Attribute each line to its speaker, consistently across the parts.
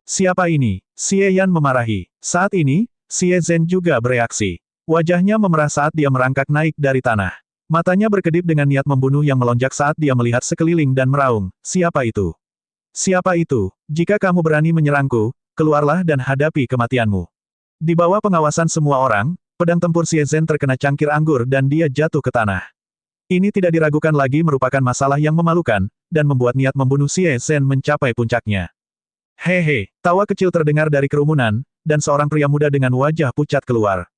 Speaker 1: Siapa ini? Xie Yan memarahi. Saat ini, Xie Zhen juga bereaksi. Wajahnya memerah saat dia merangkak naik dari tanah. Matanya berkedip dengan niat membunuh yang melonjak saat dia melihat sekeliling dan meraung, siapa itu? Siapa itu? Jika kamu berani menyerangku, keluarlah dan hadapi kematianmu. Di bawah pengawasan semua orang, pedang tempur Xie Zhen terkena cangkir anggur dan dia jatuh ke tanah. Ini tidak diragukan lagi merupakan masalah yang memalukan, dan membuat niat membunuh Xie Zhen mencapai puncaknya. Hehe, tawa kecil terdengar dari kerumunan, dan seorang pria muda dengan wajah pucat keluar.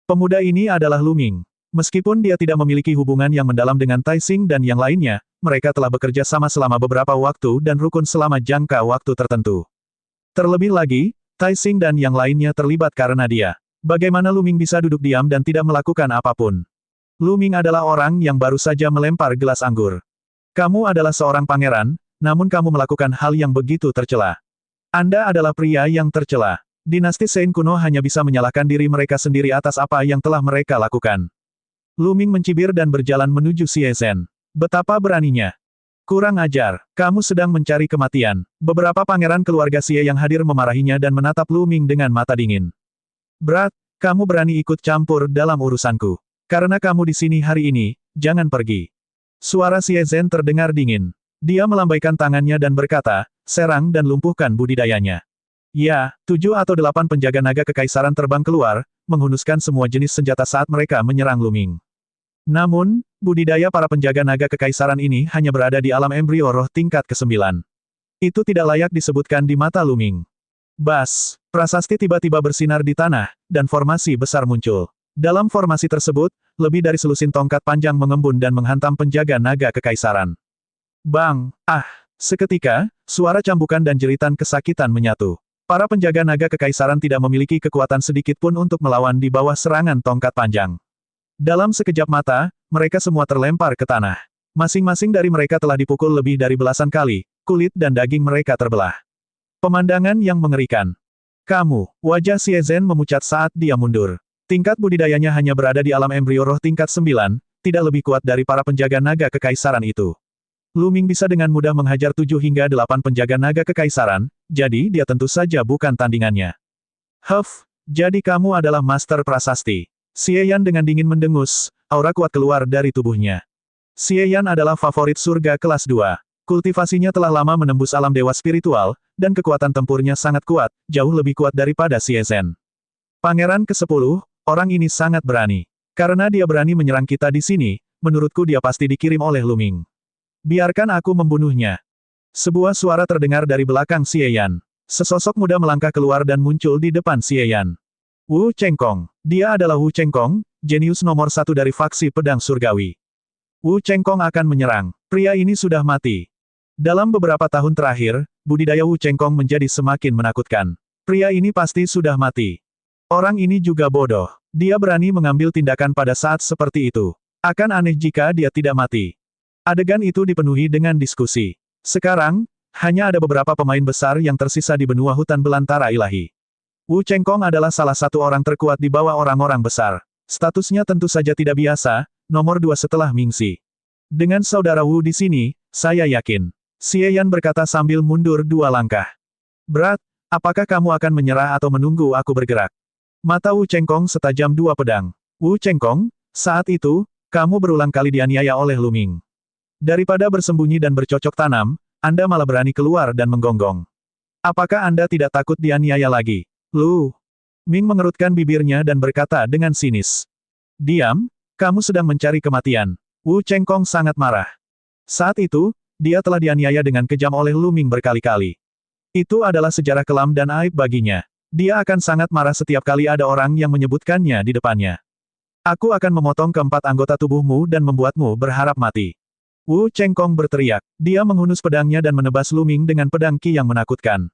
Speaker 1: Pemuda ini adalah Lu Ming. Meskipun dia tidak memiliki hubungan yang mendalam dengan Tai Xing dan yang lainnya, mereka telah bekerja sama selama beberapa waktu dan rukun selama jangka waktu tertentu. Terlebih lagi, Tai Xing dan yang lainnya terlibat karena dia. Bagaimana Lu Ming bisa duduk diam dan tidak melakukan apapun? Lu Ming adalah orang yang baru saja melempar gelas anggur. Kamu adalah seorang pangeran, namun kamu melakukan hal yang begitu tercela. Anda adalah pria yang tercela. Dinasti Shen kuno hanya bisa menyalahkan diri mereka sendiri atas apa yang telah mereka lakukan. Lu Ming mencibir dan berjalan menuju Xie Zhen. Betapa beraninya. Kurang ajar, kamu sedang mencari kematian. Beberapa pangeran keluarga Xie yang hadir memarahinya dan menatap Lu Ming dengan mata dingin. Berat, kamu berani ikut campur dalam urusanku. Karena kamu di sini hari ini, jangan pergi. Suara Xie Zhen terdengar dingin. Dia melambaikan tangannya dan berkata, serang dan lumpuhkan budidayanya. Ya, 7 atau 8 penjaga naga kekaisaran terbang keluar, menghunuskan semua jenis senjata saat mereka menyerang Lu Ming. Namun, budidaya para penjaga naga kekaisaran ini hanya berada di alam embrio roh tingkat ke-9. Itu tidak layak disebutkan di mata Lu Ming. Bas, prasasti tiba-tiba bersinar di tanah, dan formasi besar muncul. Dalam formasi tersebut, lebih dari selusin tongkat panjang mengembun dan menghantam penjaga naga kekaisaran. Bang! Ah! Seketika, suara cambukan dan jeritan kesakitan menyatu. Para penjaga naga kekaisaran tidak memiliki kekuatan sedikit pun untuk melawan di bawah serangan tongkat panjang. Dalam sekejap mata, mereka semua terlempar ke tanah. Masing-masing dari mereka telah dipukul lebih dari belasan kali, kulit dan daging mereka terbelah. Pemandangan yang mengerikan. Kamu, wajah Xie Zhen memucat saat dia mundur. Tingkat budidayanya hanya berada di alam embrio roh tingkat 9, tidak lebih kuat dari para penjaga naga kekaisaran itu. Lu Ming bisa dengan mudah menghajar 7 hingga 8 penjaga naga kekaisaran, jadi dia tentu saja bukan tandingannya. Huff, jadi kamu adalah master prasasti. Xie Yan dengan dingin mendengus, aura kuat keluar dari tubuhnya. Xie Yan adalah favorit surga kelas 2. Kultivasinya telah lama menembus alam dewa spiritual, dan kekuatan tempurnya sangat kuat, jauh lebih kuat daripada Xie Zhen. Pangeran ke-10, orang ini sangat berani. Karena dia berani menyerang kita di sini, menurutku dia pasti dikirim oleh Lu Ming. Biarkan aku membunuhnya. Sebuah suara terdengar dari belakang Xie Yan. Sesosok muda melangkah keluar dan muncul di depan Xie Yan. Wu Chengkong. Dia adalah Wu Chengkong, jenius nomor 1 dari faksi pedang surgawi. Wu Chengkong akan menyerang. Pria ini sudah mati. Dalam beberapa tahun terakhir, budidaya Wu Chengkong menjadi semakin menakutkan. Pria ini pasti sudah mati. Orang ini juga bodoh. Dia berani mengambil tindakan pada saat seperti itu. Akan aneh jika dia tidak mati. Adegan itu dipenuhi dengan diskusi. Sekarang, hanya ada beberapa pemain besar yang tersisa di benua hutan belantara ilahi. Wu Chengkong adalah salah satu orang terkuat di bawah orang-orang besar. Statusnya tentu saja tidak biasa, nomor 2 setelah Mingxi. Dengan saudara Wu di sini, saya yakin. Xie Yan berkata sambil mundur 2 langkah. Berat, apakah kamu akan menyerah atau menunggu aku bergerak? Mata Wu Chengkong setajam 2 pedang. Wu Chengkong, saat itu, kamu berulang kali dianiaya oleh Lu Ming. Daripada bersembunyi dan bercocok tanam, Anda malah berani keluar dan menggonggong. Apakah Anda tidak takut dianiaya lagi? Lu Ming mengerutkan bibirnya dan berkata dengan sinis. Diam, kamu sedang mencari kematian. Wu Chengkong sangat marah. Saat itu, dia telah dianiaya dengan kejam oleh Lu Ming berkali-kali. Itu adalah sejarah kelam dan aib baginya. Dia akan sangat marah setiap kali ada orang yang menyebutkannya di depannya. Aku akan memotong keempat anggota tubuhmu dan membuatmu berharap mati. Wu Chengkong berteriak. Dia menghunus pedangnya dan menebas Lu Ming dengan pedang ki yang menakutkan.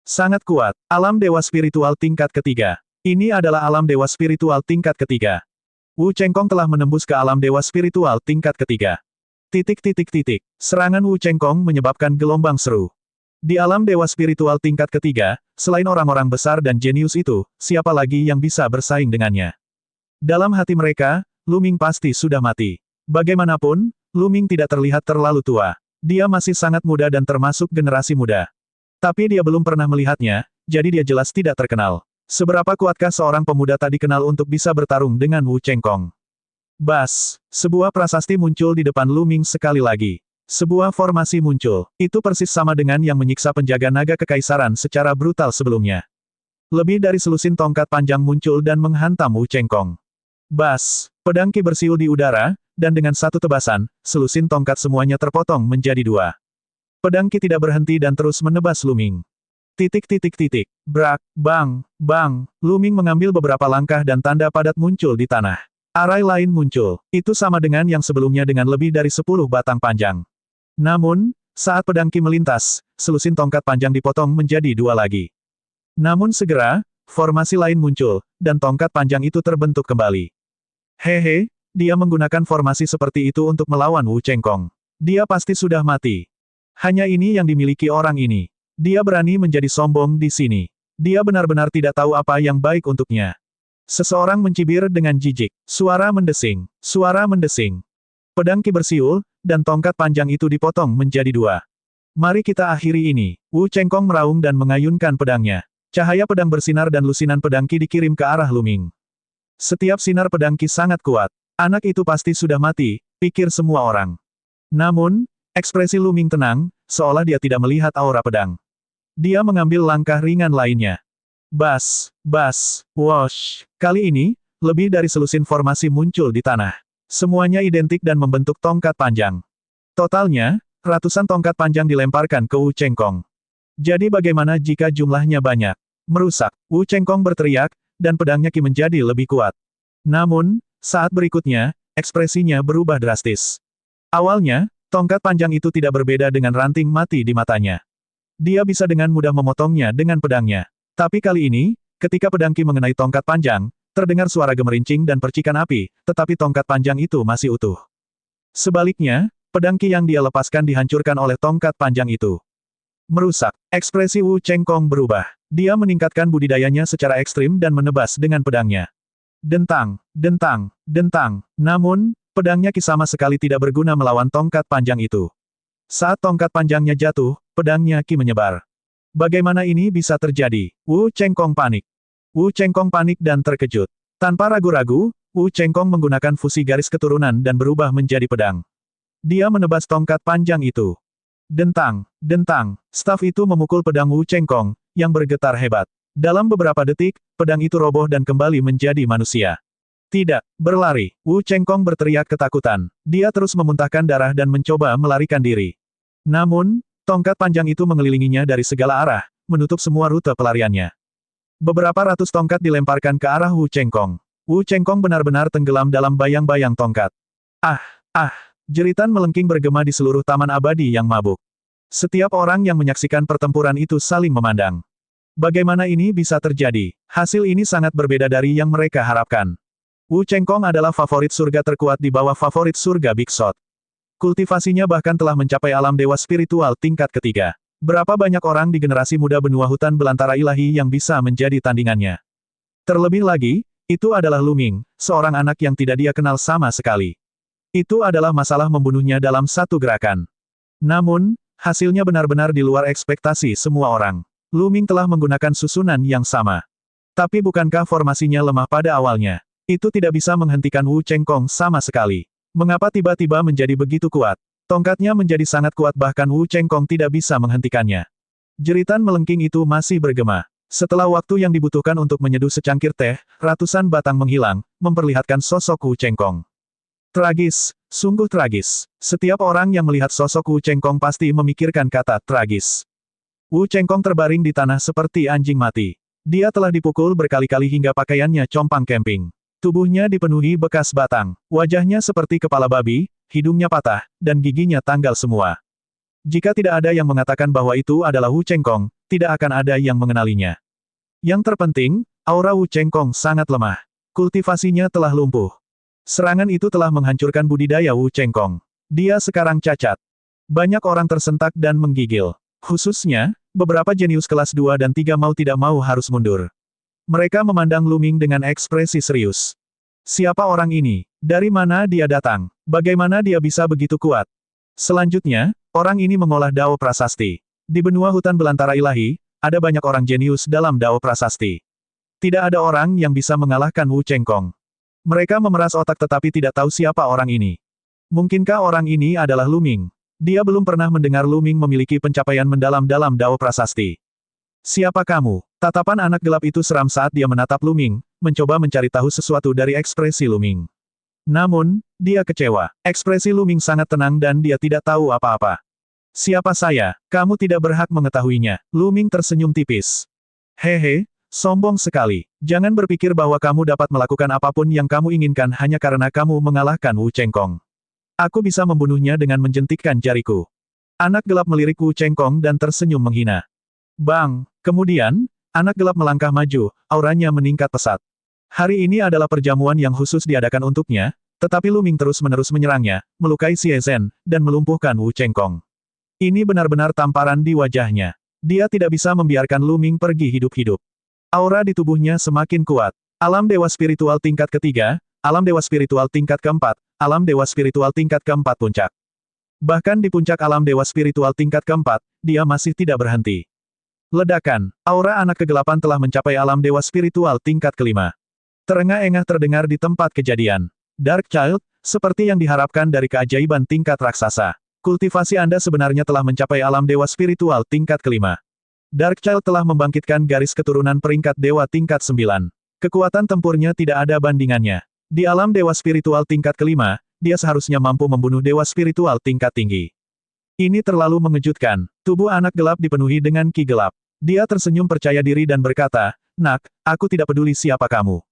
Speaker 1: Sangat kuat. Alam dewa spiritual tingkat ketiga. Ini adalah alam dewa spiritual tingkat ketiga. Wu Chengkong telah menembus ke alam dewa spiritual tingkat ketiga. Serangan Wu Chengkong menyebabkan gelombang seru. Di alam dewa spiritual tingkat ketiga, selain orang-orang besar dan jenius itu, siapa lagi yang bisa bersaing dengannya? Dalam hati mereka, Lu Ming pasti sudah mati. Bagaimanapun, Lu Ming tidak terlihat terlalu tua. Dia masih sangat muda dan termasuk generasi muda. Tapi dia belum pernah melihatnya, jadi dia jelas tidak terkenal. Seberapa kuatkah seorang pemuda tak dikenal untuk bisa bertarung dengan Wu Chengkong? Bas! Sebuah prasasti muncul di depan Lu Ming sekali lagi. Sebuah formasi muncul. Itu persis sama dengan yang menyiksa penjaga naga kekaisaran secara brutal sebelumnya. Lebih dari selusin tongkat panjang muncul dan menghantam Wu Chengkong. Bas! Pedang Qi bersiul di udara, dan dengan satu tebasan, selusin tongkat semuanya terpotong menjadi dua. Pedang Qi tidak berhenti dan terus menebas Lu Ming. Brak, bang, bang. Lu Ming mengambil beberapa langkah dan tanda padat muncul di tanah. Arai lain muncul. Itu sama dengan yang sebelumnya dengan lebih dari 10 batang panjang. Namun, saat pedang Qi melintas, selusin tongkat panjang dipotong menjadi dua lagi. Namun segera, formasi lain muncul, dan tongkat panjang itu terbentuk kembali. Hehe, dia menggunakan formasi seperti itu untuk melawan Wu Chengkong. Dia pasti sudah mati. Hanya ini yang dimiliki orang ini. Dia berani menjadi sombong di sini. Dia benar-benar tidak tahu apa yang baik untuknya. Seseorang mencibir dengan jijik. Suara mendesing. Suara mendesing. Pedang Qi bersiul, dan tongkat panjang itu dipotong menjadi dua. Mari kita akhiri ini. Wu Chengkong meraung dan mengayunkan pedangnya. Cahaya pedang bersinar dan lusinan pedang Qi dikirim ke arah Lu Ming. Setiap sinar pedang Qi sangat kuat. Anak itu pasti sudah mati, pikir semua orang. Namun, ekspresi Lu Ming tenang, seolah dia tidak melihat aura pedang. Dia mengambil langkah ringan lainnya. Bas, bas, wosh. Kali ini, lebih dari selusin formasi muncul di tanah. Semuanya identik dan membentuk tongkat panjang. Totalnya, ratusan tongkat panjang dilemparkan ke Wu Chengkong. Jadi bagaimana jika jumlahnya banyak? Merusak. Wu Chengkong berteriak, dan pedangnya Qi menjadi lebih kuat. Namun, saat berikutnya, ekspresinya berubah drastis. Awalnya, tongkat panjang itu tidak berbeda dengan ranting mati di matanya. Dia bisa dengan mudah memotongnya dengan pedangnya. Tapi kali ini, ketika pedang Qi mengenai tongkat panjang, terdengar suara gemerincing dan percikan api, tetapi tongkat panjang itu masih utuh. Sebaliknya, pedang Qi yang dia lepaskan dihancurkan oleh tongkat panjang itu. Merusak. Ekspresi Wu Chengkong berubah. Dia meningkatkan budidayanya secara ekstrim dan menebas dengan pedangnya. Dentang, dentang, dentang. Namun, pedangnya Qi sama sekali tidak berguna melawan tongkat panjang itu. Saat tongkat panjangnya jatuh, pedangnya Qi menyebar. Bagaimana ini bisa terjadi? Wu Chengkong panik. Wu Chengkong panik dan terkejut. Tanpa ragu-ragu, Wu Chengkong menggunakan fusi garis keturunan dan berubah menjadi pedang. Dia menebas tongkat panjang itu. Dentang, dentang. Staf itu memukul pedang Wu Chengkong, yang bergetar hebat. Dalam beberapa detik, pedang itu roboh dan kembali menjadi manusia. Tidak, berlari. Wu Chengkong berteriak ketakutan. Dia terus memuntahkan darah dan mencoba melarikan diri. Namun, tongkat panjang itu mengelilinginya dari segala arah, menutup semua rute pelariannya. Beberapa ratus tongkat dilemparkan ke arah Wu Chengkong. Wu Chengkong benar-benar tenggelam dalam bayang-bayang tongkat. Ah, ah, jeritan melengking bergema di seluruh taman abadi yang mabuk. Setiap orang yang menyaksikan pertempuran itu saling memandang. Bagaimana ini bisa terjadi? Hasil ini sangat berbeda dari yang mereka harapkan. Wu Chengkong adalah favorit surga terkuat di bawah favorit surga Big Shot. Kultivasinya bahkan telah mencapai alam dewa spiritual tingkat ketiga. Berapa banyak orang di generasi muda benua hutan belantara ilahi yang bisa menjadi tandingannya? Terlebih lagi, itu adalah Lu Ming, seorang anak yang tidak dia kenal sama sekali. Itu adalah masalah membunuhnya dalam satu gerakan. Namun, hasilnya benar-benar di luar ekspektasi semua orang. Lu Ming telah menggunakan susunan yang sama. Tapi bukankah formasinya lemah pada awalnya? Itu tidak bisa menghentikan Wu Chengkong sama sekali. Mengapa tiba-tiba menjadi begitu kuat? Tongkatnya menjadi sangat kuat bahkan Wu Chengkong tidak bisa menghentikannya. Jeritan melengking itu masih bergema. Setelah waktu yang dibutuhkan untuk menyeduh secangkir teh, ratusan batang menghilang, memperlihatkan sosok Wu Chengkong. Tragis, sungguh tragis. Setiap orang yang melihat sosok Wu Chengkong pasti memikirkan kata tragis. Wu Chengkong terbaring di tanah seperti anjing mati. Dia telah dipukul berkali-kali hingga pakaiannya compang camping. Tubuhnya dipenuhi bekas batang. Wajahnya seperti kepala babi, hidungnya patah, dan giginya tanggal semua. Jika tidak ada yang mengatakan bahwa itu adalah Wu Chengkong, tidak akan ada yang mengenalinya. Yang terpenting, aura Wu Chengkong sangat lemah. Kultivasinya telah lumpuh. Serangan itu telah menghancurkan budidaya Wu Chengkong. Dia sekarang cacat. Banyak orang tersentak dan menggigil. Khususnya, beberapa jenius kelas 2 dan 3 mau tidak mau harus mundur. Mereka memandang Lu Ming dengan ekspresi serius. Siapa orang ini? Dari mana dia datang? Bagaimana dia bisa begitu kuat? Selanjutnya, orang ini mengolah dao prasasti. Di benua hutan belantara ilahi, ada banyak orang jenius dalam Dao Prasasti. Tidak ada orang yang bisa mengalahkan Wu Chengkong. Mereka memeras otak tetapi tidak tahu siapa orang ini. Mungkinkah orang ini adalah Lu Ming? Dia belum pernah mendengar Lu Ming memiliki pencapaian mendalam dalam Dao Prasasti. Siapa kamu? Tatapan anak gelap itu seram saat dia menatap Lu Ming, mencoba mencari tahu sesuatu dari ekspresi Lu Ming. Namun, dia kecewa. Ekspresi Lu Ming sangat tenang dan dia tidak tahu apa-apa. Siapa saya? Kamu tidak berhak mengetahuinya. Lu Ming tersenyum tipis. Hehe, sombong sekali. Jangan berpikir bahwa kamu dapat melakukan apapun yang kamu inginkan hanya karena kamu mengalahkan Wu Chengkong. Aku bisa membunuhnya dengan menjentikkan jariku. Anak gelap melirik Wu Chengkong dan tersenyum menghina. Bang! Kemudian, anak gelap melangkah maju, auranya meningkat pesat. Hari ini adalah perjamuan yang khusus diadakan untuknya, tetapi Lu Ming terus-menerus menyerangnya, melukai Xie Zhen, dan melumpuhkan Wu Chengkong. Ini benar-benar tamparan di wajahnya. Dia tidak bisa membiarkan Lu Ming pergi hidup-hidup. Aura di tubuhnya semakin kuat. Alam dewa spiritual tingkat ketiga, alam dewa spiritual tingkat keempat, alam dewa spiritual tingkat keempat puncak. Bahkan di puncak alam dewa spiritual tingkat keempat, dia masih tidak berhenti. Ledakan, aura anak kegelapan telah mencapai alam dewa spiritual tingkat kelima. Terengah-engah terdengar di tempat kejadian. Dark Child, seperti yang diharapkan dari keajaiban tingkat raksasa. Kultivasi Anda sebenarnya telah mencapai alam dewa spiritual tingkat kelima. Dark Child telah membangkitkan garis keturunan peringkat dewa tingkat 9. Kekuatan tempurnya tidak ada bandingannya. Di alam dewa spiritual tingkat kelima, dia seharusnya mampu membunuh dewa spiritual tingkat tinggi. Ini terlalu mengejutkan. Tubuh anak gelap dipenuhi dengan ki gelap. Dia tersenyum percaya diri dan berkata, "Nak, aku tidak peduli siapa kamu.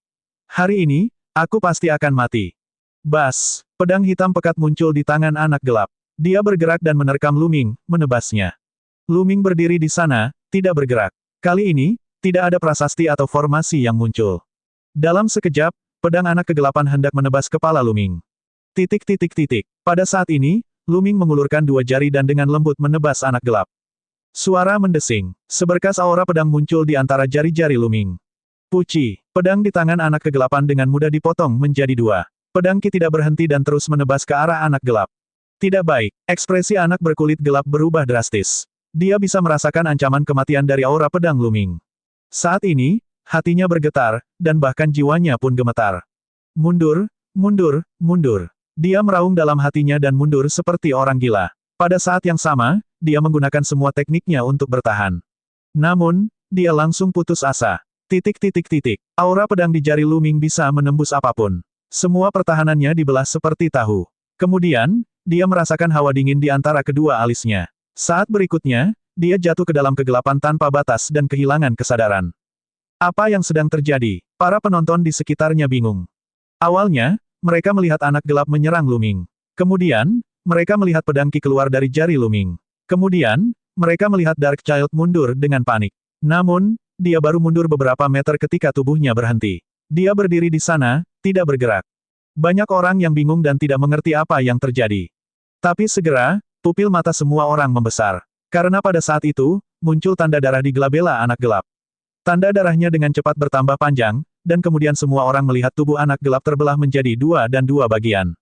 Speaker 1: Hari ini, aku pasti akan mati." Bas! Pedang hitam pekat muncul di tangan anak gelap. Dia bergerak dan menerkam Lu Ming, menebasnya. Lu Ming berdiri di sana, tidak bergerak. Kali ini, tidak ada prasasti atau formasi yang muncul. Dalam sekejap, pedang anak kegelapan hendak menebas kepala Lu Ming. Pada saat ini, Lu Ming mengulurkan dua jari dan dengan lembut menebas anak gelap. Suara mendesing. Seberkas aura pedang muncul di antara jari-jari Lu Ming. Puci. Pedang di tangan anak kegelapan dengan mudah dipotong menjadi dua. Pedang Ki tidak berhenti dan terus menebas ke arah anak gelap. Tidak baik. Ekspresi anak berkulit gelap berubah drastis. Dia bisa merasakan ancaman kematian dari aura pedang Lu Ming. Saat ini, hatinya bergetar, dan bahkan jiwanya pun gemetar. Mundur, mundur, mundur. Dia meraung dalam hatinya dan mundur seperti orang gila. Pada saat yang sama, dia menggunakan semua tekniknya untuk bertahan. Namun, dia langsung putus asa. Aura pedang di jari Lu Ming bisa menembus apapun. Semua pertahanannya dibelah seperti tahu. Kemudian, dia merasakan hawa dingin di antara kedua alisnya. Saat berikutnya, dia jatuh ke dalam kegelapan tanpa batas dan kehilangan kesadaran. Apa yang sedang terjadi? Para penonton di sekitarnya bingung. Awalnya, mereka melihat anak gelap menyerang Lu Ming. Kemudian, mereka melihat pedang Ki keluar dari jari Lu Ming. Kemudian, mereka melihat Dark Child mundur dengan panik. Namun, dia baru mundur beberapa meter ketika tubuhnya berhenti. Dia berdiri di sana, tidak bergerak. Banyak orang yang bingung dan tidak mengerti apa yang terjadi. Tapi segera, pupil mata semua orang membesar. Karena pada saat itu, muncul tanda darah di glabella anak gelap. Tanda darahnya dengan cepat bertambah panjang, dan kemudian semua orang melihat tubuh anak gelap terbelah menjadi dua dan dua bagian.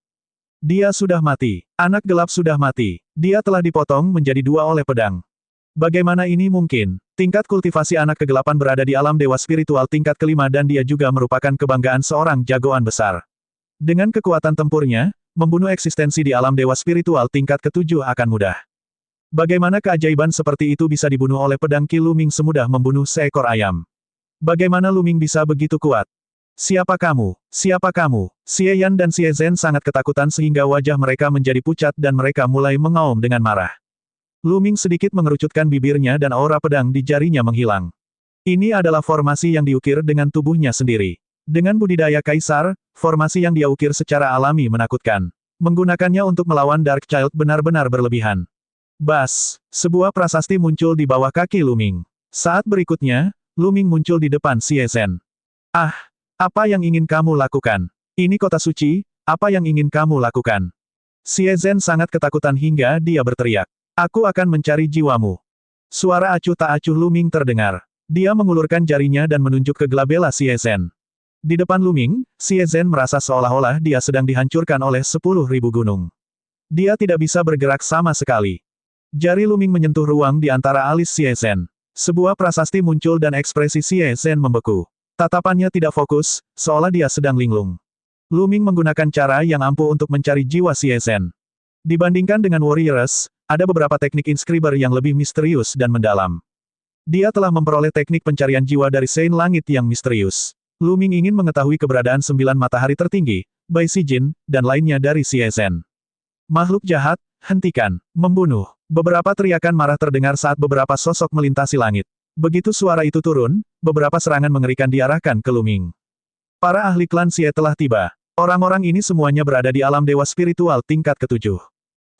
Speaker 1: Dia sudah mati. Anak gelap sudah mati. Dia telah dipotong menjadi dua oleh pedang. Bagaimana ini mungkin? Tingkat kultivasi anak kegelapan berada di alam dewa spiritual tingkat kelima dan dia juga merupakan kebanggaan seorang jagoan besar. Dengan kekuatan tempurnya, membunuh eksistensi di alam dewa spiritual tingkat ketujuh akan mudah. Bagaimana keajaiban seperti itu bisa dibunuh oleh pedang Ki Lu Ming semudah membunuh seekor ayam? Bagaimana Lu Ming bisa begitu kuat? Siapa kamu? Siapa kamu? Xie Yan dan Xie Zhen sangat ketakutan sehingga wajah mereka menjadi pucat dan mereka mulai mengaum dengan marah. Lu Ming sedikit mengerucutkan bibirnya dan aura pedang di jarinya menghilang. Ini adalah formasi yang diukir dengan tubuhnya sendiri. Dengan budidaya kaisar, formasi yang dia ukir secara alami menakutkan. Menggunakannya untuk melawan Dark Child benar-benar berlebihan. Bas! Sebuah prasasti muncul di bawah kaki Lu Ming. Saat berikutnya, Lu Ming muncul di depan Xie Zhen. Ah! Apa yang ingin kamu lakukan? Ini kota suci, apa yang ingin kamu lakukan? Xie Zhen sangat ketakutan hingga dia berteriak. Aku akan mencari jiwamu. Suara acuh tak acuh Lu Ming terdengar. Dia mengulurkan jarinya dan menunjuk ke glabella Xie Zhen. Di depan Lu Ming, Xie Zhen merasa seolah-olah dia sedang dihancurkan oleh 10.000 gunung. Dia tidak bisa bergerak sama sekali. Jari Luming menyentuh ruang di antara alis Xie Zhen. Sebuah prasasti muncul dan ekspresi Xie Zhen membeku. Tatapannya tidak fokus, seolah dia sedang linglung. Luming menggunakan cara yang ampuh untuk mencari jiwa Xie Zhen. Dibandingkan dengan Warriors, ada beberapa teknik inscriber yang lebih misterius dan mendalam. Dia telah memperoleh teknik pencarian jiwa dari Sein Langit yang misterius. Luming ingin mengetahui keberadaan 9 matahari tertinggi, Bai Sijin, dan lainnya dari Xie Zhen. Makhluk jahat, hentikan, membunuh. Beberapa teriakan marah terdengar saat beberapa sosok melintasi langit. Begitu suara itu turun, beberapa serangan mengerikan diarahkan ke Luming. Para ahli klan Xie telah tiba. Orang-orang ini semuanya berada di alam dewa spiritual tingkat ke-7.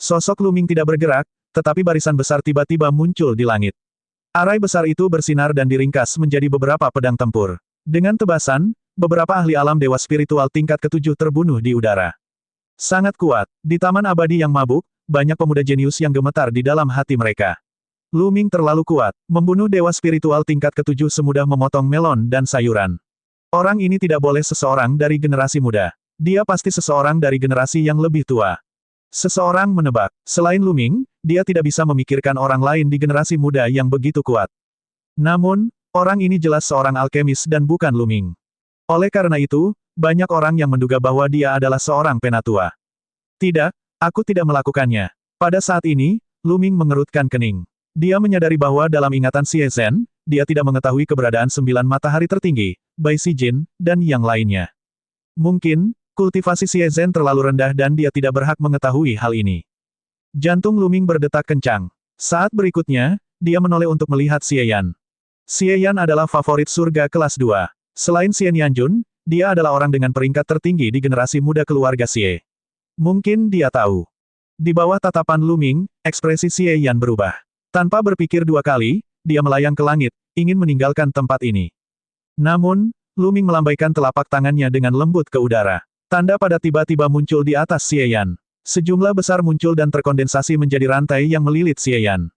Speaker 1: Sosok Luming tidak bergerak, tetapi barisan besar tiba-tiba muncul di langit. Arai besar itu bersinar dan diringkas menjadi beberapa pedang tempur. Dengan tebasan, beberapa ahli alam dewa spiritual tingkat ke-7 terbunuh di udara. Sangat kuat. Di Taman Abadi yang mabuk, banyak pemuda jenius yang gemetar di dalam hati mereka. Luming terlalu kuat. Membunuh dewa spiritual tingkat ke-7 semudah memotong melon dan sayuran. Orang ini tidak boleh seseorang dari generasi muda. Dia pasti seseorang dari generasi yang lebih tua. Seseorang menebak. Selain Luming, dia tidak bisa memikirkan orang lain di generasi muda yang begitu kuat. Namun, orang ini jelas seorang alkemis dan bukan Luming. Oleh karena itu, banyak orang yang menduga bahwa dia adalah seorang penatua. Tidak, aku tidak melakukannya. Pada saat ini, Luming mengerutkan kening. Dia menyadari bahwa dalam ingatan Xie Zhen, dia tidak mengetahui keberadaan 9 matahari tertinggi, Bai Sijin, dan yang lainnya. Mungkin, kultivasi Xie Zhen terlalu rendah dan dia tidak berhak mengetahui hal ini. Jantung Luming berdetak kencang. Saat berikutnya, dia menoleh untuk melihat Xie Yan. Xie Yan adalah favorit surga kelas 2. Selain Xian Yanjun, dia adalah orang dengan peringkat tertinggi di generasi muda keluarga Xie. Mungkin dia tahu. Di bawah tatapan Luming, ekspresi Xie Yan berubah. Tanpa berpikir dua kali, dia melayang ke langit, ingin meninggalkan tempat ini. Namun, Luming melambaikan telapak tangannya dengan lembut ke udara. Tanda pada tiba-tiba muncul di atas Xie Yan. Sejumlah besar muncul dan terkondensasi menjadi rantai yang melilit Xie Yan.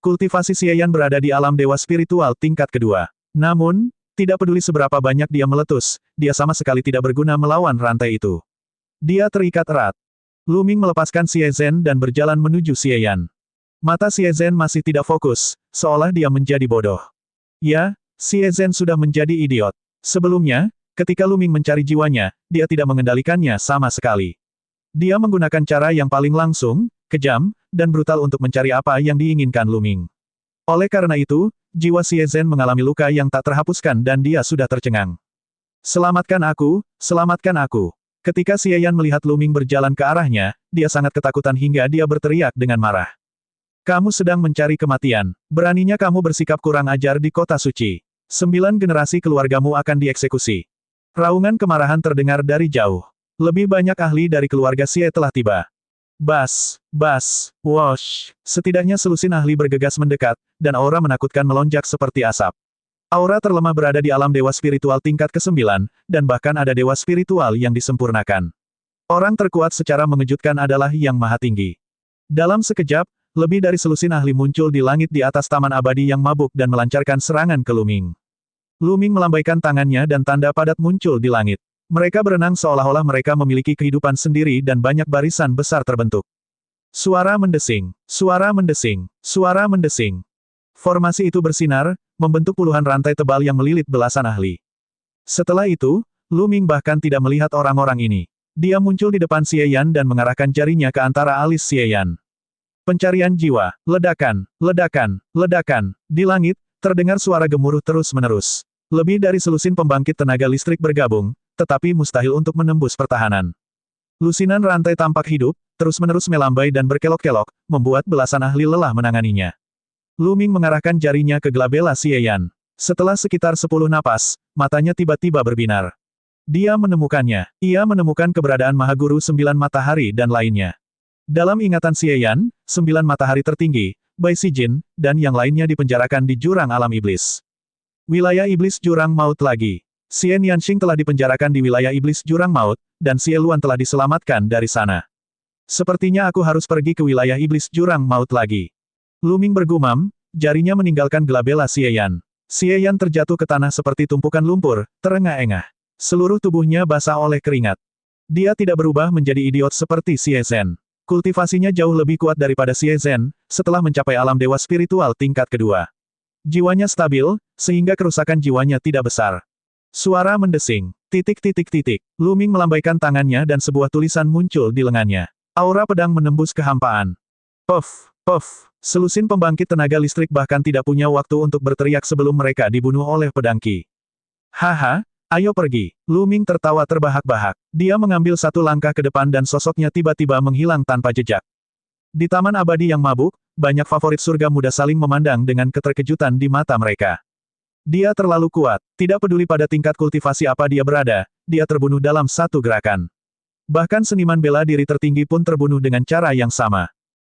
Speaker 1: Kultivasi Xie Yan berada di alam dewa spiritual tingkat kedua. Namun, tidak peduli seberapa banyak dia meletus, dia sama sekali tidak berguna melawan rantai itu. Dia terikat erat. Luming melepaskan Xie Zhen dan berjalan menuju Xie Yan. Mata Xie Zhen masih tidak fokus, seolah dia menjadi bodoh. Ya, Xie Zhen sudah menjadi idiot. Sebelumnya, ketika Luming mencari jiwanya, dia tidak mengendalikannya sama sekali. Dia menggunakan cara yang paling langsung, kejam, dan brutal untuk mencari apa yang diinginkan Luming. Oleh karena itu, jiwa Xie Zhen mengalami luka yang tak terhapuskan dan dia sudah tercengang. Selamatkan aku, selamatkan aku. Ketika Xie Yan melihat Luming berjalan ke arahnya, dia sangat ketakutan hingga dia berteriak dengan marah. Kamu sedang mencari kematian. Beraninya kamu bersikap kurang ajar di kota suci. 9 generasi keluargamu akan dieksekusi. Raungan kemarahan terdengar dari jauh. Lebih banyak ahli dari keluarga Xie telah tiba. Bas, wosh. Setidaknya selusin ahli bergegas mendekat, dan aura menakutkan melonjak seperti asap. Aura terlemah berada di alam dewa spiritual tingkat ke-9, dan bahkan ada dewa spiritual yang disempurnakan. Orang terkuat secara mengejutkan adalah Yang Maha Tinggi. Dalam sekejap, lebih dari selusin ahli muncul di langit di atas taman abadi yang mabuk dan melancarkan serangan ke Luming. Luming melambaikan tangannya dan tanda padat muncul di langit. Mereka berenang seolah-olah mereka memiliki kehidupan sendiri dan banyak barisan besar terbentuk. Suara mendesing, suara mendesing, suara mendesing. Formasi itu bersinar, membentuk puluhan rantai tebal yang melilit belasan ahli. Setelah itu, Luming bahkan tidak melihat orang-orang ini. Dia muncul di depan Xie Yan dan mengarahkan jarinya ke antara alis Xie Yan. Pencarian jiwa, ledakan, ledakan, ledakan. Di langit, terdengar suara gemuruh terus-menerus. Lebih dari selusin pembangkit tenaga listrik bergabung, tetapi mustahil untuk menembus pertahanan. Lusinan rantai tampak hidup, terus-menerus melambai dan berkelok-kelok, membuat belasan ahli lelah menanganinya. Luming mengarahkan jarinya ke glabella Xie Yan. Setelah sekitar 10 napas, matanya tiba-tiba berbinar. Dia menemukannya. Ia menemukan keberadaan Mahaguru 9 Matahari dan lainnya. Dalam ingatan Xie Yan, 9 matahari tertinggi, Bai Sijin, dan yang lainnya dipenjarakan di jurang alam iblis. Wilayah iblis jurang maut lagi. Xian Yanxing telah dipenjarakan di wilayah iblis jurang maut, dan Xie Luan telah diselamatkan dari sana. Sepertinya aku harus pergi ke wilayah iblis jurang maut lagi. Luming bergumam, jarinya meninggalkan glabella Xie Yan. Xie Yan terjatuh ke tanah seperti tumpukan lumpur, terengah-engah. Seluruh tubuhnya basah oleh keringat. Dia tidak berubah menjadi idiot seperti Xie Zhen. Kultivasinya jauh lebih kuat daripada Xie Zhen, setelah mencapai alam dewa spiritual tingkat kedua. Jiwanya stabil, sehingga kerusakan jiwanya tidak besar. Suara mendesing. Titik titik titik. Lu Ming melambaikan tangannya dan sebuah tulisan muncul di lengannya. Aura pedang menembus kehampaan. Puff, puff. Selusin pembangkit tenaga listrik bahkan tidak punya waktu untuk berteriak sebelum mereka dibunuh oleh pedang Qi. Haha, ayo pergi. Lu Ming tertawa terbahak-bahak. Dia mengambil satu langkah ke depan dan sosoknya tiba-tiba menghilang tanpa jejak. Di Taman Abadi yang mabuk, banyak favorit surga muda saling memandang dengan keterkejutan di mata mereka. Dia terlalu kuat, tidak peduli pada tingkat kultivasi apa dia berada, dia terbunuh dalam satu gerakan. Bahkan seniman bela diri tertinggi pun terbunuh dengan cara yang sama.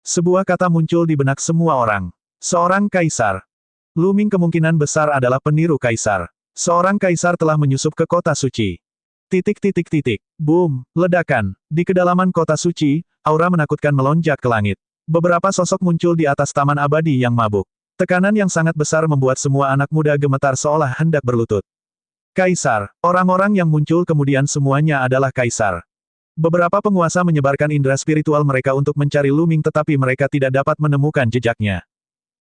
Speaker 1: Sebuah kata muncul di benak semua orang. Seorang kaisar. Lu Ming kemungkinan besar adalah peniru kaisar. Seorang kaisar telah menyusup ke kota suci. Titik titik titik. Boom, ledakan. Di kedalaman kota suci, aura menakutkan melonjak ke langit. Beberapa sosok muncul di atas taman abadi yang mabuk. Tekanan yang sangat besar membuat semua anak muda gemetar seolah hendak berlutut. Kaisar. Orang-orang yang muncul kemudian semuanya adalah kaisar. Beberapa penguasa menyebarkan indera spiritual mereka untuk mencari Lu Ming tetapi mereka tidak dapat menemukan jejaknya.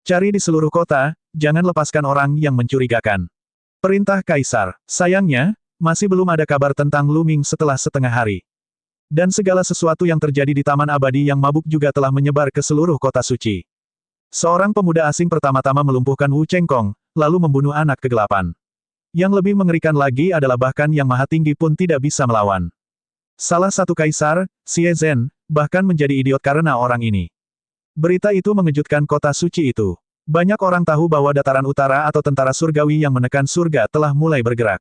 Speaker 1: Cari di seluruh kota, jangan lepaskan orang yang mencurigakan. Perintah kaisar. Sayangnya, masih belum ada kabar tentang Lu Ming setelah setengah hari. Dan segala sesuatu yang terjadi di Taman Abadi yang mabuk juga telah menyebar ke seluruh kota suci. Seorang pemuda asing pertama-tama melumpuhkan Wu Chengkong, lalu membunuh anak kegelapan. Yang lebih mengerikan lagi adalah bahkan yang maha tinggi pun tidak bisa melawan. Salah satu kaisar, Xie Zhen, bahkan menjadi idiot karena orang ini. Berita itu mengejutkan kota suci itu. Banyak orang tahu bahwa dataran utara atau tentara surgawi yang menekan surga telah mulai bergerak.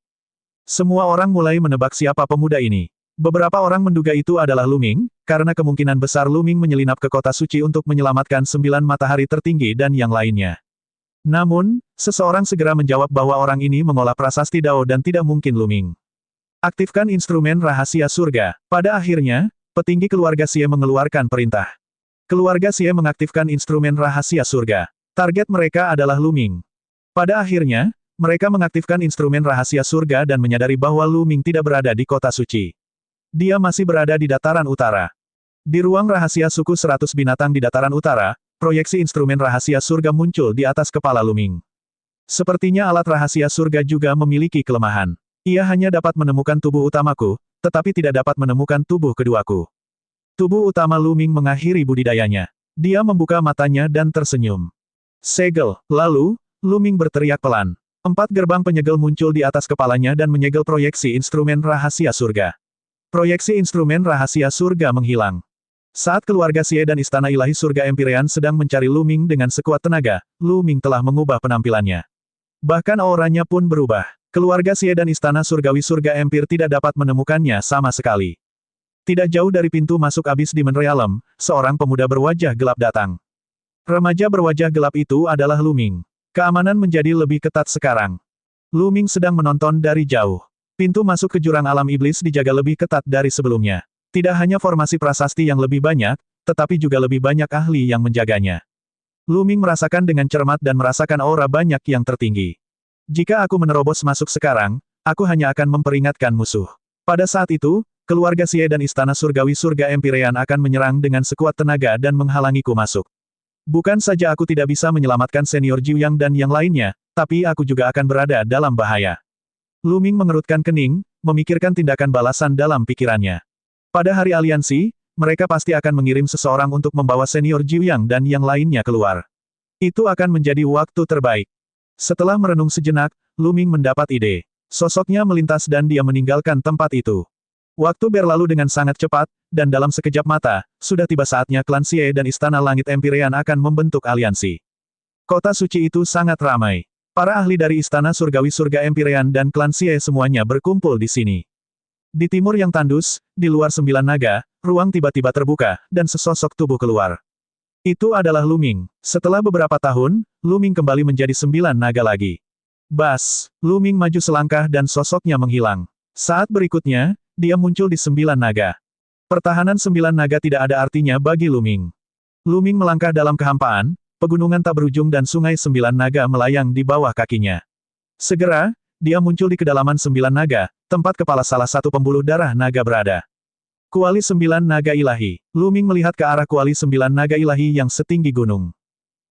Speaker 1: Semua orang mulai menebak siapa pemuda ini. Beberapa orang menduga itu adalah Lu Ming, karena kemungkinan besar Lu Ming menyelinap ke kota suci untuk menyelamatkan 9 matahari tertinggi dan yang lainnya. Namun, seseorang segera menjawab bahwa orang ini mengolah prasasti Dao dan tidak mungkin Lu Ming. Aktifkan instrumen rahasia surga. Pada akhirnya, petinggi keluarga Xie mengeluarkan perintah. Keluarga Xie mengaktifkan instrumen rahasia surga. Target mereka adalah Lu Ming. Pada akhirnya, mereka mengaktifkan instrumen rahasia surga dan menyadari bahwa Lu Ming tidak berada di kota suci. Dia masih berada di dataran utara. Di ruang rahasia suku 100 binatang di dataran utara, proyeksi instrumen rahasia surga muncul di atas kepala Lu Ming. Sepertinya alat rahasia surga juga memiliki kelemahan. Ia hanya dapat menemukan tubuh utamaku, tetapi tidak dapat menemukan tubuh keduaku. Tubuh utama Lu Ming mengakhiri budidayanya. Dia membuka matanya dan tersenyum. Segel. Lalu, Lu Ming berteriak pelan. 4 gerbang penyegel muncul di atas kepalanya dan menyegel proyeksi instrumen rahasia surga. Proyeksi instrumen rahasia surga menghilang. Saat keluarga Xie dan Istana Ilahi Surga Empyrean sedang mencari Lu Ming dengan sekuat tenaga, Lu Ming telah mengubah penampilannya. Bahkan auranya pun berubah. Keluarga Xie dan Istana Surgawi Surga Empir tidak dapat menemukannya sama sekali. Tidak jauh dari pintu masuk abis Demon Realm, seorang pemuda berwajah gelap datang. Remaja berwajah gelap itu adalah Lu Ming. Keamanan menjadi lebih ketat sekarang. Lu Ming sedang menonton dari jauh. Pintu masuk ke jurang alam iblis dijaga lebih ketat dari sebelumnya. Tidak hanya formasi prasasti yang lebih banyak, tetapi juga lebih banyak ahli yang menjaganya. Lu Ming merasakan dengan cermat dan merasakan aura banyak yang tertinggi. Jika aku menerobos masuk sekarang, aku hanya akan memperingatkan musuh. Pada saat itu, keluarga Xie dan Istana Surgawi Surga Empyrean akan menyerang dengan sekuat tenaga dan menghalangiku masuk. Bukan saja aku tidak bisa menyelamatkan senior Jiuyang dan yang lainnya, tapi aku juga akan berada dalam bahaya. Lu Ming mengerutkan kening, memikirkan tindakan balasan dalam pikirannya. Pada hari aliansi, mereka pasti akan mengirim seseorang untuk membawa senior Jiuyang dan yang lainnya keluar. Itu akan menjadi waktu terbaik. Setelah merenung sejenak, Lu Ming mendapat ide. Sosoknya melintas dan dia meninggalkan tempat itu. Waktu berlalu dengan sangat cepat, dan dalam sekejap mata, sudah tiba saatnya klan Xie dan Istana Langit Empyrean akan membentuk aliansi. Kota suci itu sangat ramai. Para ahli dari Istana Surgawi Surga Empyrean dan klan Xie semuanya berkumpul di sini. Di timur yang tandus, di luar 9 naga, ruang tiba-tiba terbuka, dan sesosok tubuh keluar. Itu adalah Lu Ming. Setelah beberapa tahun, Lu Ming kembali menjadi 9 naga lagi. Bas! Lu Ming maju selangkah dan sosoknya menghilang. Saat berikutnya, dia muncul di 9 naga. Pertahanan 9 naga tidak ada artinya bagi Lu Ming. Lu Ming melangkah dalam kehampaan, pegunungan tak berujung dan sungai 9 naga melayang di bawah kakinya. Segera, dia muncul di kedalaman 9 naga, tempat kepala salah satu pembuluh darah naga berada. Kuali 9 Naga Ilahi. Luming melihat ke arah Kuali 9 Naga Ilahi yang setinggi gunung.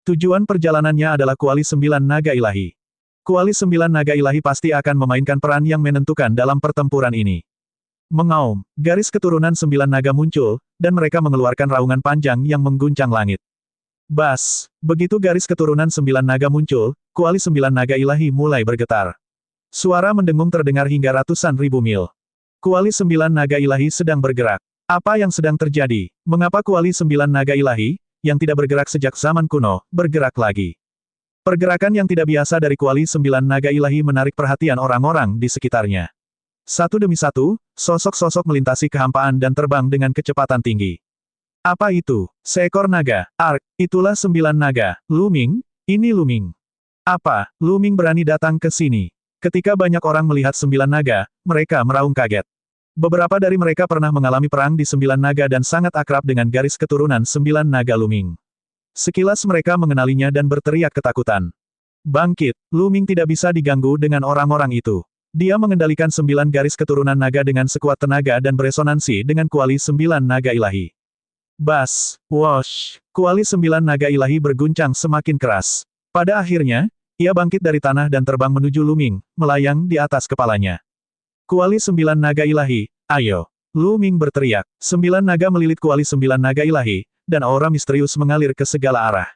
Speaker 1: Tujuan perjalanannya adalah Kuali 9 Naga Ilahi. Kuali 9 Naga Ilahi pasti akan memainkan peran yang menentukan dalam pertempuran ini. Mengaum, garis keturunan 9 naga muncul, dan mereka mengeluarkan raungan panjang yang mengguncang langit. Bas, begitu garis keturunan 9 naga muncul, Kuali 9 Naga Ilahi mulai bergetar. Suara mendengung terdengar hingga ratusan ribu mil. Kuali 9 Naga Ilahi sedang bergerak. Apa yang sedang terjadi? Mengapa Kuali 9 Naga Ilahi, yang tidak bergerak sejak zaman kuno, bergerak lagi? Pergerakan yang tidak biasa dari Kuali 9 Naga Ilahi menarik perhatian orang-orang di sekitarnya. Satu demi satu, sosok-sosok melintasi kehampaan dan terbang dengan kecepatan tinggi. Apa itu? Seekor naga, Ark, itulah 9 naga. Luming? Ini Luming. Apa? Luming berani datang ke sini. Ketika banyak orang melihat 9 naga, mereka meraung kaget. Beberapa dari mereka pernah mengalami perang di 9 naga dan sangat akrab dengan garis keturunan 9 naga Luming. Sekilas mereka mengenalinya dan berteriak ketakutan. Bangkit, Luming tidak bisa diganggu dengan orang-orang itu. Dia mengendalikan 9 garis keturunan naga dengan sekuat tenaga dan beresonansi dengan Kuali 9 Naga Ilahi. Bas, wosh, Kuali 9 Naga Ilahi berguncang semakin keras. Pada akhirnya, ia bangkit dari tanah dan terbang menuju Luming, melayang di atas kepalanya. Kuali 9 Naga Ilahi, ayo. Luming berteriak. 9 naga melilit Kuali 9 Naga Ilahi, dan aura misterius mengalir ke segala arah.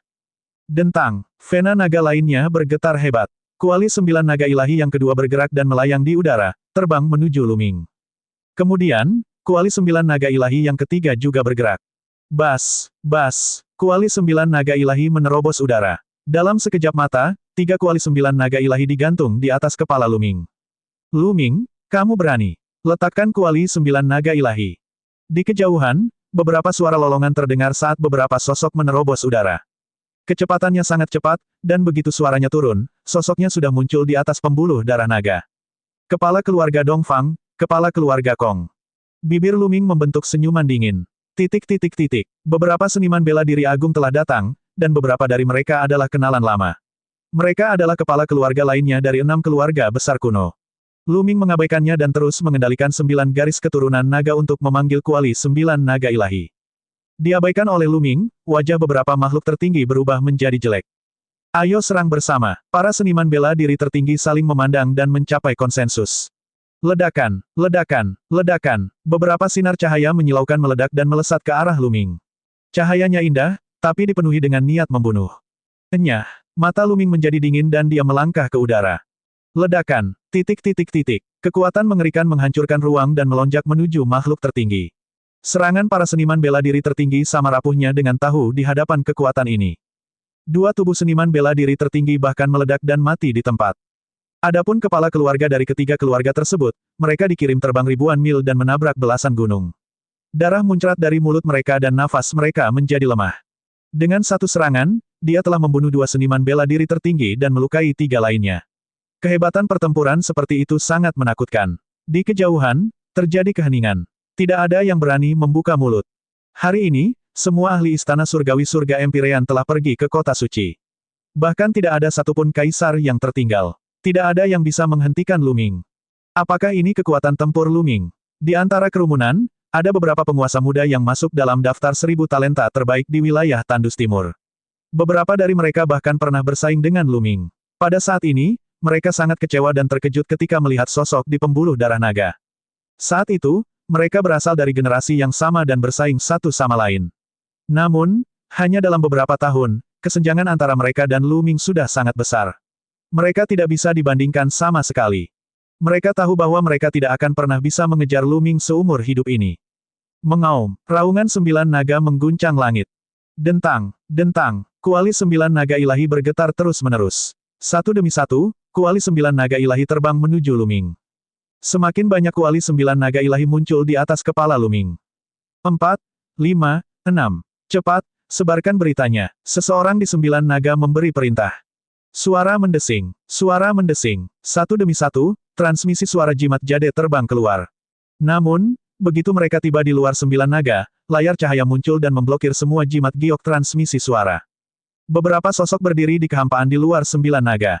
Speaker 1: Dentang, vena naga lainnya bergetar hebat. Kuali 9 Naga Ilahi yang kedua bergerak dan melayang di udara, terbang menuju Luming. Kemudian, Kuali 9 Naga Ilahi yang ketiga juga bergerak. Bas, Kuali 9 Naga Ilahi menerobos udara. Dalam sekejap mata, 3 Kuali 9 Naga Ilahi digantung di atas kepala Luming. Luming, kamu berani. Letakkan Kuali 9 Naga Ilahi. Di kejauhan, beberapa suara lolongan terdengar saat beberapa sosok menerobos udara. Kecepatannya sangat cepat, dan begitu suaranya turun, sosoknya sudah muncul di atas pembuluh darah naga. Kepala keluarga Dongfang, kepala keluarga Kong. Bibir Luming membentuk senyuman dingin. Beberapa seniman bela diri agung telah datang, dan beberapa dari mereka adalah kenalan lama. Mereka adalah kepala keluarga lainnya dari 6 keluarga besar kuno. Luming mengabaikannya dan terus mengendalikan 9 garis keturunan naga untuk memanggil Kuali 9 Naga Ilahi. Diabaikan oleh Luming, wajah beberapa makhluk tertinggi berubah menjadi jelek. Ayo serang bersama. Para seniman bela diri tertinggi saling memandang dan mencapai konsensus. Ledakan. Beberapa sinar cahaya menyilaukan meledak dan melesat ke arah Luming. Cahayanya indah, tapi dipenuhi dengan niat membunuh. Enyah. Mata Luming menjadi dingin dan dia melangkah ke udara. Ledakan. Kekuatan mengerikan menghancurkan ruang dan melonjak menuju makhluk tertinggi. Serangan para seniman bela diri tertinggi sama rapuhnya dengan tahu di hadapan kekuatan ini. 2 tubuh seniman bela diri tertinggi bahkan meledak dan mati di tempat. Adapun kepala keluarga dari ketiga keluarga tersebut, mereka dikirim terbang ribuan mil dan menabrak belasan gunung. Darah muncrat dari mulut mereka dan nafas mereka menjadi lemah. Dengan satu serangan, dia telah membunuh 2 seniman bela diri tertinggi dan melukai 3 lainnya. Kehebatan pertempuran seperti itu sangat menakutkan. Di kejauhan, terjadi keheningan. Tidak ada yang berani membuka mulut. Hari ini, semua ahli istana surgawi surga Empyrean telah pergi ke kota suci. Bahkan tidak ada satupun kaisar yang tertinggal. Tidak ada yang bisa menghentikan Luming. Apakah ini kekuatan tempur Luming? Di antara kerumunan, ada beberapa penguasa muda yang masuk dalam daftar 1000 talenta terbaik di wilayah Tandus Timur. Beberapa dari mereka bahkan pernah bersaing dengan Luming. Pada saat ini, mereka sangat kecewa dan terkejut ketika melihat sosok di pembuluh darah naga. Saat itu, mereka berasal dari generasi yang sama dan bersaing satu sama lain. Namun, hanya dalam beberapa tahun, kesenjangan antara mereka dan Luming sudah sangat besar. Mereka tidak bisa dibandingkan sama sekali. Mereka tahu bahwa mereka tidak akan pernah bisa mengejar Luming seumur hidup ini. Mengaum, raungan 9 naga mengguncang langit. Dentang, Kuali 9 Naga Ilahi bergetar terus-menerus. Satu demi satu, Kuali 9 Naga Ilahi terbang menuju Luming. Semakin banyak Kuali 9 Naga Ilahi muncul di atas kepala Luming. 4, 5, 6. Cepat, sebarkan beritanya. Seseorang di 9 naga memberi perintah. Suara mendesing. Satu demi satu, transmisi suara jimat jade terbang keluar. Namun, begitu mereka tiba di luar 9 naga, layar cahaya muncul dan memblokir semua jimat giok transmisi suara. Beberapa sosok berdiri di kehampaan di luar 9 naga.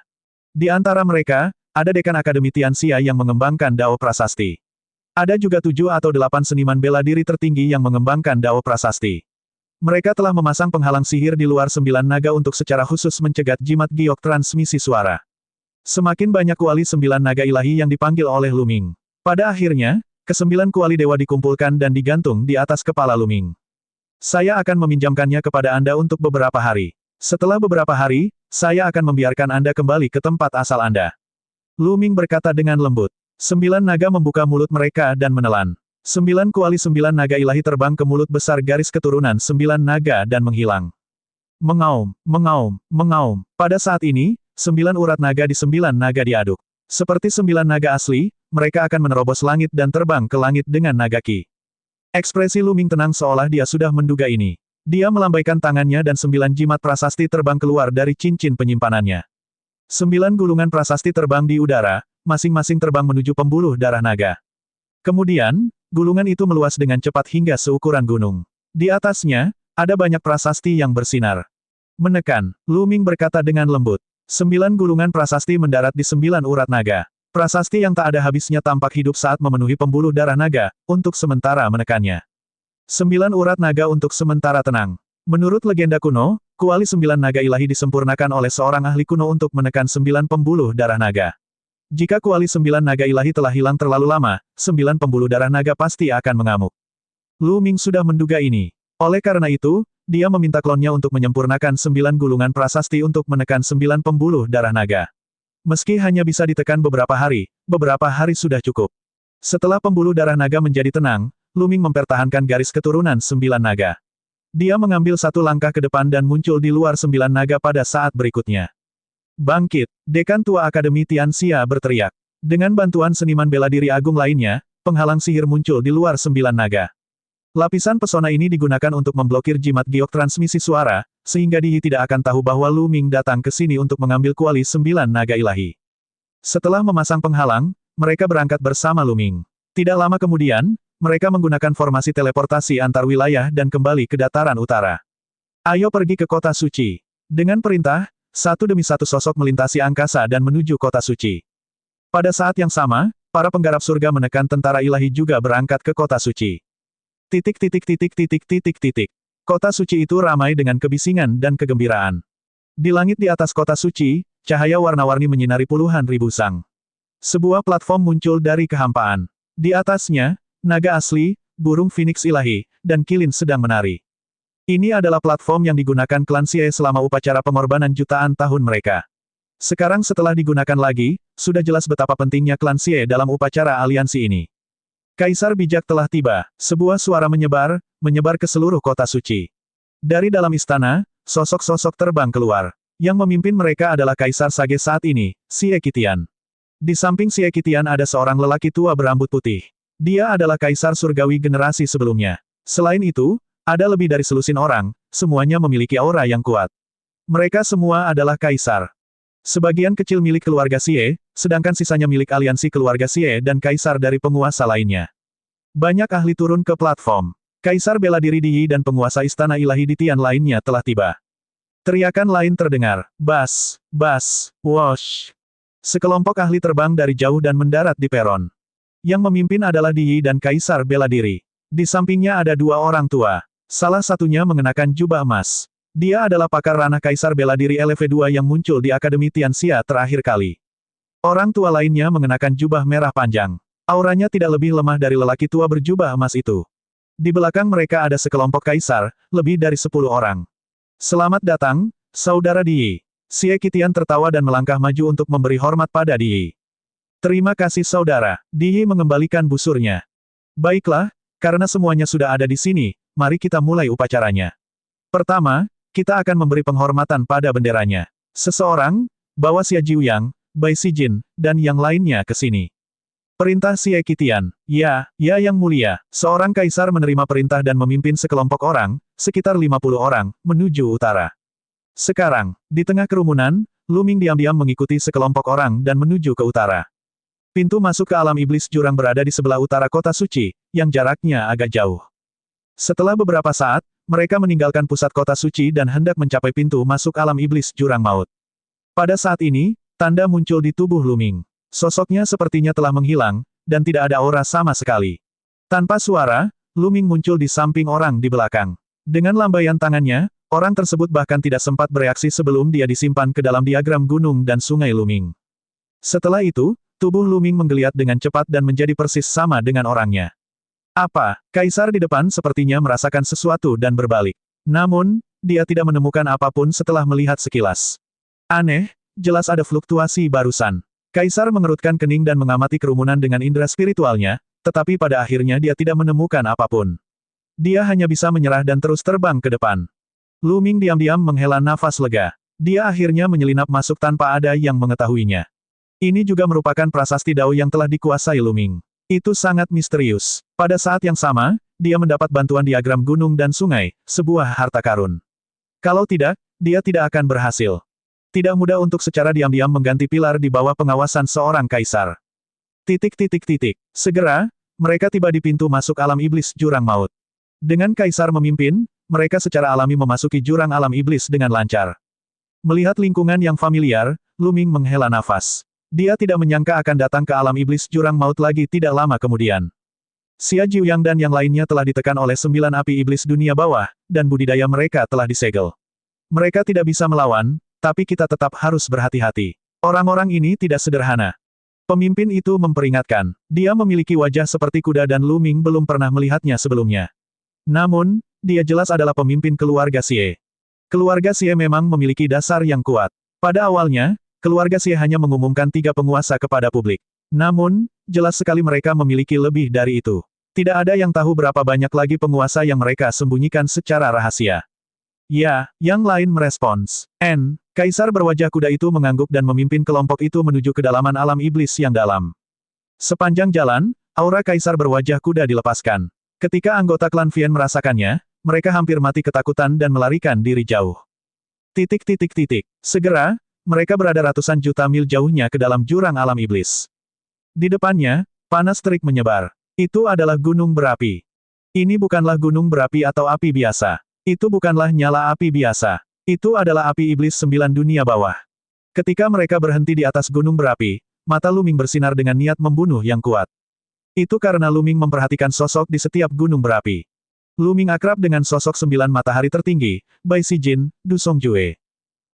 Speaker 1: Di antara mereka, ada dekan Akademi Tianxia yang mengembangkan Dao Prasasti. Ada juga 7 atau 8 seniman bela diri tertinggi yang mengembangkan dao prasasti. Mereka telah memasang penghalang sihir di luar 9 naga untuk secara khusus mencegat jimat giok transmisi suara. Semakin banyak kuali 9 naga ilahi yang dipanggil oleh Luming. Pada akhirnya, ke-9 kuali dewa dikumpulkan dan digantung di atas kepala Luming. Saya akan meminjamkannya kepada Anda untuk beberapa hari. Setelah beberapa hari, saya akan membiarkan Anda kembali ke tempat asal Anda. Luming berkata dengan lembut. 9 naga membuka mulut mereka dan menelan. 9 kuali 9 naga ilahi terbang ke mulut besar garis keturunan 9 naga dan menghilang. Mengaum, mengaum, mengaum. Pada saat ini, 9 urat naga di 9 naga diaduk. Seperti 9 naga asli, mereka akan menerobos langit dan terbang ke langit dengan naga ki. Ekspresi Luming tenang seolah dia sudah menduga ini. Dia melambaikan tangannya dan 9 jimat prasasti terbang keluar dari cincin penyimpanannya. 9 gulungan prasasti terbang di udara, masing-masing terbang menuju pembuluh darah naga. Kemudian, gulungan itu meluas dengan cepat hingga seukuran gunung. Di atasnya, ada banyak prasasti yang bersinar. Menekan, Luming berkata dengan lembut. 9 gulungan prasasti mendarat di 9 urat naga. Prasasti yang tak ada habisnya tampak hidup saat memenuhi pembuluh darah naga, untuk sementara menekannya. 9 urat naga untuk sementara tenang. Menurut legenda kuno, kuali 9 naga ilahi disempurnakan oleh seorang ahli kuno untuk menekan 9 pembuluh darah naga. Jika kuali 9 naga ilahi telah hilang terlalu lama, 9 pembuluh darah naga pasti akan mengamuk. Luming sudah menduga ini. Oleh karena itu, dia meminta klonnya untuk menyempurnakan 9 gulungan prasasti untuk menekan 9 pembuluh darah naga. Meski hanya bisa ditekan beberapa hari sudah cukup. Setelah pembuluh darah naga menjadi tenang, Luming mempertahankan garis keturunan 9 naga. Dia mengambil satu langkah ke depan dan muncul di luar 9 naga pada saat berikutnya. Bangkit, Dekan Tua Akademi Tianxia berteriak. Dengan bantuan seniman bela diri agung lainnya, penghalang sihir muncul di luar 9 naga. Lapisan pesona ini digunakan untuk memblokir jimat giok transmisi suara, sehingga Di tidak akan tahu bahwa Luming datang ke sini untuk mengambil kuali 9 naga ilahi. Setelah memasang penghalang, mereka berangkat bersama Luming. Tidak lama kemudian, mereka menggunakan formasi teleportasi antar wilayah dan kembali ke dataran utara. Ayo pergi ke kota suci. Dengan perintah, satu demi satu sosok melintasi angkasa dan menuju kota suci. Pada saat yang sama, para penggarap surga menekan tentara ilahi juga berangkat ke kota suci. Kota suci itu ramai dengan kebisingan dan kegembiraan. Di langit di atas kota suci, cahaya warna-warni menyinari puluhan ribu sang. Sebuah platform muncul dari kehampaan. Di atasnya, naga asli, burung phoenix ilahi, dan kilin sedang menari. Ini adalah platform yang digunakan klan Xie selama upacara pengorbanan jutaan tahun mereka. Sekarang setelah digunakan lagi, sudah jelas betapa pentingnya klan Xie dalam upacara aliansi ini. Kaisar bijak telah tiba. Sebuah suara menyebar ke seluruh kota suci. Dari dalam istana, sosok-sosok terbang keluar. Yang memimpin mereka adalah Kaisar Sage saat ini, Xie Qitian. Di samping Xie Qitian ada seorang lelaki tua berambut putih. Dia adalah Kaisar Surgawi generasi sebelumnya. Selain itu, ada lebih dari selusin orang, semuanya memiliki aura yang kuat. Mereka semua adalah Kaisar. Sebagian kecil milik keluarga Xie, sedangkan sisanya milik aliansi keluarga Xie dan Kaisar dari penguasa lainnya. Banyak ahli turun ke platform. Kaisar bela diri Di Yi dan penguasa istana ilahi di Tian lainnya telah tiba. Teriakan lain terdengar. Bas, bas, wosh. Sekelompok ahli terbang dari jauh dan mendarat di peron. Yang memimpin adalah Di Yi dan Kaisar bela diri. Di sampingnya ada dua orang tua. Salah satunya mengenakan jubah emas. Dia adalah pakar ranah Kaisar bela diri LV2 yang muncul di Akademi Tianxia terakhir kali. Orang tua lainnya mengenakan jubah merah panjang. Auranya tidak lebih lemah dari lelaki tua berjubah emas itu. Di belakang mereka ada sekelompok kaisar, lebih dari 10 orang. Selamat datang, saudara Di Yi. Xie Qitian tertawa dan melangkah maju untuk memberi hormat pada Di Yi. Terima kasih saudara. Di Yi mengembalikan busurnya. Baiklah, karena semuanya sudah ada di sini, mari kita mulai upacaranya. Pertama, kita akan memberi penghormatan pada benderanya. Seseorang, bawa Xia Jiuyang, Bai Sijin, dan yang lainnya ke sini. Perintah Xie Qitian. Ya, ya yang mulia. Seorang kaisar menerima perintah dan memimpin sekelompok orang, sekitar 50 orang, menuju utara. Sekarang, di tengah kerumunan, Luming diam-diam mengikuti sekelompok orang dan menuju ke utara. Pintu masuk ke alam iblis jurang berada di sebelah utara kota suci, yang jaraknya agak jauh. Setelah beberapa saat, mereka meninggalkan pusat kota suci dan hendak mencapai pintu masuk alam iblis jurang maut. Pada saat ini, tanda muncul di tubuh Luming. Sosoknya sepertinya telah menghilang, dan tidak ada aura sama sekali. Tanpa suara, Lu Ming muncul di samping orang di belakang. Dengan lambaian tangannya, orang tersebut bahkan tidak sempat bereaksi sebelum dia disimpan ke dalam diagram gunung dan sungai Lu Ming. Setelah itu, tubuh Lu Ming menggeliat dengan cepat dan menjadi persis sama dengan orangnya. Apa? Kaisar di depan sepertinya merasakan sesuatu dan berbalik. Namun, dia tidak menemukan apapun setelah melihat sekilas. Aneh, jelas ada fluktuasi barusan. Kaisar mengerutkan kening dan mengamati kerumunan dengan indera spiritualnya, tetapi pada akhirnya dia tidak menemukan apapun. Dia hanya bisa menyerah dan terus terbang ke depan. Lu Ming diam-diam menghela nafas lega. Dia akhirnya menyelinap masuk tanpa ada yang mengetahuinya. Ini juga merupakan prasasti Dao yang telah dikuasai Lu Ming. Itu sangat misterius. Pada saat yang sama, dia mendapat bantuan diagram gunung dan sungai, sebuah harta karun. Kalau tidak, dia tidak akan berhasil. Tidak mudah untuk secara diam-diam mengganti pilar di bawah pengawasan seorang kaisar. Segera, mereka tiba di pintu masuk alam iblis jurang maut. Dengan kaisar memimpin, mereka secara alami memasuki jurang alam iblis dengan lancar. Melihat lingkungan yang familiar, Lu Ming menghela nafas. Dia tidak menyangka akan datang ke alam iblis jurang maut lagi tidak lama kemudian. Xia Jiuyang dan yang lainnya telah ditekan oleh 9 api iblis dunia bawah, dan budidaya mereka telah disegel. Mereka tidak bisa melawan, tapi kita tetap harus berhati-hati. Orang-orang ini tidak sederhana. Pemimpin itu memperingatkan. Dia memiliki wajah seperti kuda dan Lu Ming belum pernah melihatnya sebelumnya. Namun, dia jelas adalah pemimpin keluarga Xie. Keluarga Xie memang memiliki dasar yang kuat. Pada awalnya, keluarga Xie hanya mengumumkan 3 penguasa kepada publik. Namun, jelas sekali mereka memiliki lebih dari itu. Tidak ada yang tahu berapa banyak lagi penguasa yang mereka sembunyikan secara rahasia. Ya, yang lain merespons. Kaisar berwajah kuda itu mengangguk dan memimpin kelompok itu menuju kedalaman alam iblis yang dalam. Sepanjang jalan, aura kaisar berwajah kuda dilepaskan. Ketika anggota klan Vian merasakannya, mereka hampir mati ketakutan dan melarikan diri jauh. Segera, mereka berada ratusan juta mil jauhnya ke dalam jurang alam iblis. Di depannya, panas terik menyebar. Itu adalah gunung berapi. Ini bukanlah gunung berapi atau api biasa. Itu bukanlah nyala api biasa. Itu adalah api iblis 9 dunia bawah. Ketika mereka berhenti di atas gunung berapi, mata Lu Ming bersinar dengan niat membunuh yang kuat. Itu karena Lu Ming memperhatikan sosok di setiap gunung berapi. Lu Ming akrab dengan sosok 9 matahari tertinggi, Bai Sijin, Du Songjue.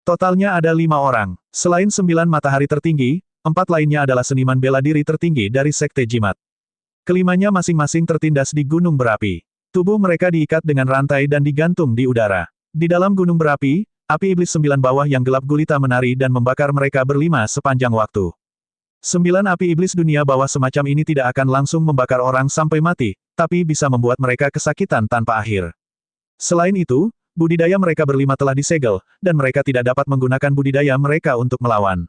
Speaker 1: Totalnya ada 5 orang. Selain 9 matahari tertinggi, 4 lainnya adalah seniman bela diri tertinggi dari Sekte Jimat. Kelimanya masing-masing tertindas di gunung berapi. Tubuh mereka diikat dengan rantai dan digantung di udara. Di dalam gunung berapi, api iblis 9 bawah yang gelap gulita menari dan membakar mereka berlima sepanjang waktu. 9 api iblis dunia bawah semacam ini tidak akan langsung membakar orang sampai mati, tapi bisa membuat mereka kesakitan tanpa akhir. Selain itu, budidaya mereka berlima telah disegel, dan mereka tidak dapat menggunakan budidaya mereka untuk melawan.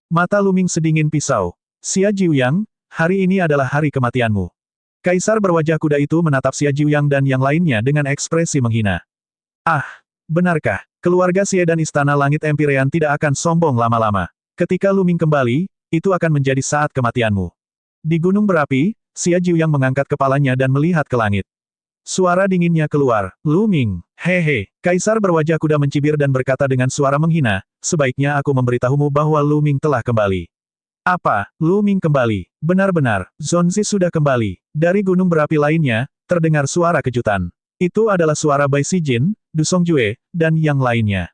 Speaker 1: Mata Lu Ming sedingin pisau. Xia Jiuyang, hari ini adalah hari kematianmu. Kaisar berwajah kuda itu menatap Xia Jiuyang dan yang lainnya dengan ekspresi menghina. Ah, benarkah? Keluarga Xie dan Istana Langit Empyrean tidak akan sombong lama-lama. Ketika Lu Ming kembali, itu akan menjadi saat kematianmu. Di gunung berapi, Xia Jiuyang mengangkat kepalanya dan melihat ke langit. Suara dinginnya keluar. Lu Ming, hehe. Kaisar berwajah kuda mencibir dan berkata dengan suara menghina, sebaiknya aku memberitahumu bahwa Lu Ming telah kembali. Apa? Lu Ming kembali? Benar-benar, Zonzi sudah kembali. Dari gunung berapi lainnya, terdengar suara kejutan. Itu adalah suara Bai Sijin, Du Songjue, dan yang lainnya.